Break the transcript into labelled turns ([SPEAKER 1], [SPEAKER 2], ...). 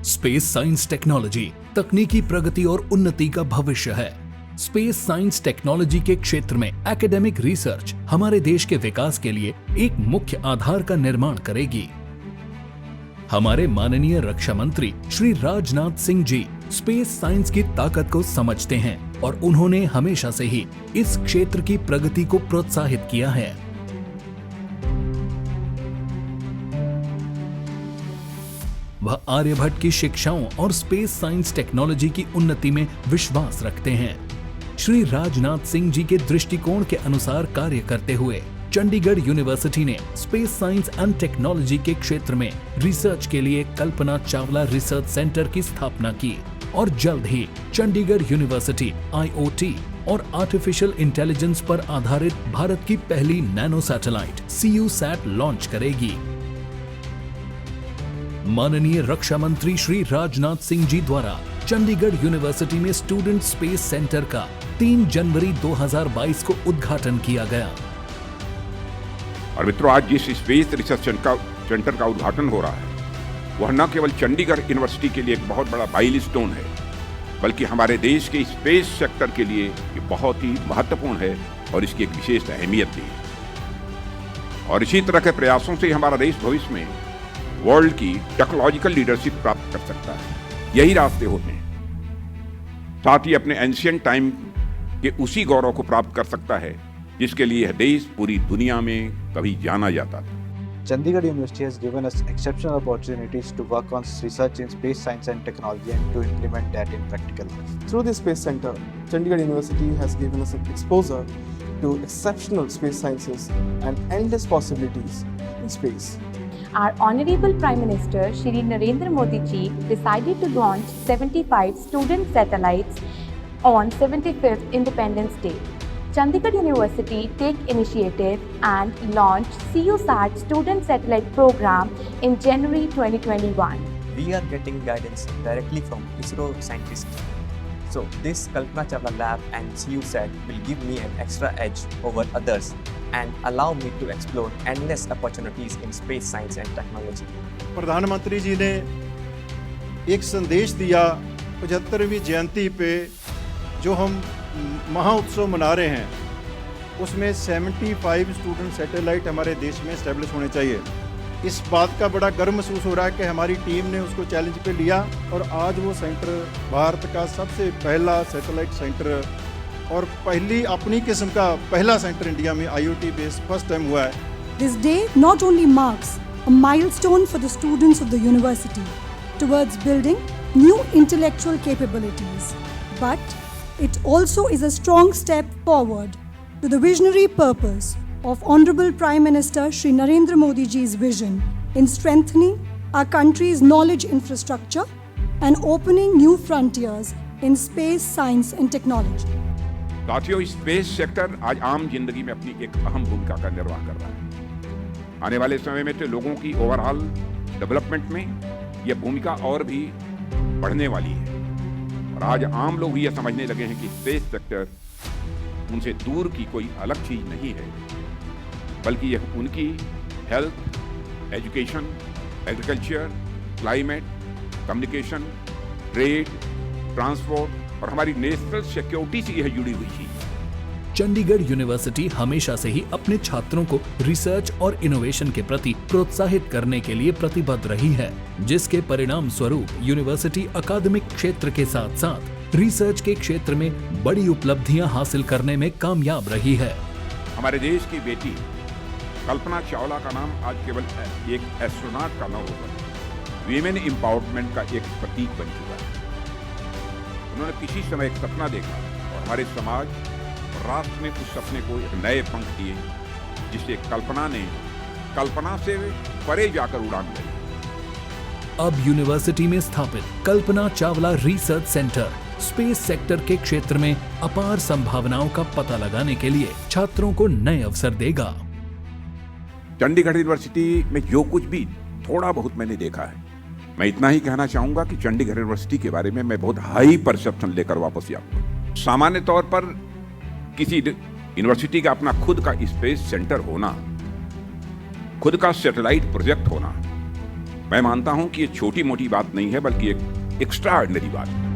[SPEAKER 1] Space science technology तकनीकी प्रगति और उन्नति का भविष्य है। स्पेस साइंस टेक्नोलॉजी के क्षेत्र में एकेडमिक रिसर्च हमारे देश के विकास के लिए एक मुख्य आधार का निर्माण करेगी। हमारे माननीय रक्षा मंत्री श्री राजनाथ सिंह जी स्पेस साइंस की ताकत को समझते हैं और उन्होंने हमेशा से ही इस क्षेत्र की प्रगति को प्रोत्साहित किया है। वह आर्यभट्ट की शिक्षाओं और स्पेस साइंस टेक्नोलॉजी की उन्नति में विश्वास रखते हैं। श्री राजनाथ सिंह जी के दृष्टिकोण के अनुसार कार्य करते हुए चंडीगढ़ यूनिवर्सिटी ने स्पेस साइंस एंड टेक्नोलॉजी के क्षेत्र में रिसर्च के लिए कल्पना चावला रिसर्च सेंटर की स्थापना की और जल्द ही चंडीगढ़ यूनिवर्सिटी IoT और आर्टिफिशियल इंटेलिजेंस पर आधारित भारत की पहली नैनो सैटेलाइट CuSat लॉन्च करेगी। माननीय रक्षा मंत्री श्री राजनाथ सिंह जी द्वारा चंडीगढ़ यूनिवर्सिटी में स्टूडेंट स्पेस सेंटर का 3 जनवरी 2022 को उद्घाटन किया गया।
[SPEAKER 2] और मित्रों, आज जिस स्पेस रिसर्च सेंटर का उद्घाटन हो रहा है वह न केवल चंडीगढ़ यूनिवर्सिटी के लिए एक बहुत बड़ा माइलस्टोन है, बल्कि हमारे देश के स्पेस सेक्टर के लिए ये बहुत ही महत्वपूर्ण है और इसकी एक विशेष अहमियत भी है। और इसी तरह के प्रयासों से हमारा देश भविष्य में वर्ल्ड की टेक्नोलॉजिकल लीडरशिप प्राप्त कर सकता है। यही रास्ते होते हैं। साथ ही अपने एंशिएंट टाइम के उसी गौरव को प्राप्त कर सकता है जिसके लिए यह देश पूरी दुनिया में कभी जाना जाता था।
[SPEAKER 3] Chandigarh University has given us exceptional opportunities to work on research in space science and technology and to implement that in practical life.
[SPEAKER 4] Through this space center, Chandigarh University has given us exposure to exceptional space sciences and endless possibilities in space.
[SPEAKER 5] Our Honorable Prime Minister Shri Narendra Modi ji decided to launch 75 student satellites on 75th Independence Day. Chandigarh University take initiative and launch CuSat student satellite program in January 2021.
[SPEAKER 6] We are getting guidance directly from ISRO scientists. So this Kalpana Chawla lab and CuSat will give me an extra edge over others and allow me to explore endless opportunities in space science and technology.
[SPEAKER 7] प्रधानमंत्री जी ने एक संदेश दिया 75वीं जयंती पे जो हम महाउत्सव मना रहे हैं, उसमें 75 स्टूडेंट सैटेलाइट हमारे देश में एस्टेब्लिश होने चाहिए। इस बात का बड़ा गर्व महसूस हो रहा है कि हमारी टीम ने उसको चैलेंज पे लिया और आज वो सेंटर भारत का सबसे पहला सैटेलाइट सेंटर और पहली अपनी किस्म का पहला सेंटर इंडिया में IoT बेस्ड फर्स्ट टाइम हुआ है।
[SPEAKER 8] This day not only marks a milestone for the students of the university towards building new intellectual capabilities, but it also is a strong step forward to the visionary purpose of Honorable Prime Minister Shri Narendra Modi ji's vision in strengthening our country's knowledge infrastructure and opening new frontiers in space science and technology.
[SPEAKER 2] साथियों, space sector आज आम जिंदगी में अपनी एक अहम भूमिका का निर्वाह कर रहा है। आने वाले समय में तो लोगों की ओवरऑल डेवलपमेंट में यह भूमिका और भी बढ़ने वाली है और आज आम लोग भी यह समझने लगे हैं कि स्पेस सेक्टर उनसे दूर की कोई अलग चीज नहीं है, बल्कि यह उनकी health, education, agriculture, climate, communication, trade, transport और हमारी नेशनल सिक्योरिटी से यह जुड़ी हुई चीज।
[SPEAKER 1] चंडीगढ़ यूनिवर्सिटी हमेशा से ही अपने छात्रों को रिसर्च और इनोवेशन के प्रति प्रोत्साहित करने के लिए प्रतिबद्ध रही है, जिसके परिणाम स्वरूप यूनिवर्सिटी अकादमिक क्षेत्र के साथ साथ रिसर्च के क्षेत्र में बड़ी उपलब्धियां हासिल करने में कामयाब रही है।
[SPEAKER 2] हमारे देश की बेटी कल्पना चावला का नाम आज केवल एक एस्ट्रोनॉट का न होकर वीमेन एम्पावरमेंट का एक प्रतीक बन चुका है। उन्होंने किसी समय एक सपना देखा और हमारे समाज और राष्ट्र ने उस सपने को एक नए पंख दिए, जिसे कल्पना से परे जाकर उड़ान भरी।
[SPEAKER 1] अब यूनिवर्सिटी में स्थापित Kalpana Chawla research centre space sector के क्षेत्र में अपार संभावनाओं का पता लगाने के लिए छात्रों को नए अवसर देगा।
[SPEAKER 2] चंडीगढ़ यूनिवर्सिटी में जो कुछ भी थोड़ा बहुत मैंने देखा है, मैं इतना ही कहना चाहूंगा कि चंडीगढ़ यूनिवर्सिटी के बारे में मैं बहुत हाई परसेप्शन लेकर वापस आऊंगा। सामान्य तौर पर किसी यूनिवर्सिटी का अपना खुद का स्पेस सेंटर होना, खुद का सैटेलाइट प्रोजेक्ट होना, मैं मानता हूं कि ये छोटी मोटी बात नहीं है, बल्कि एक एक्स्ट्रा ऑर्डिनरी बात है।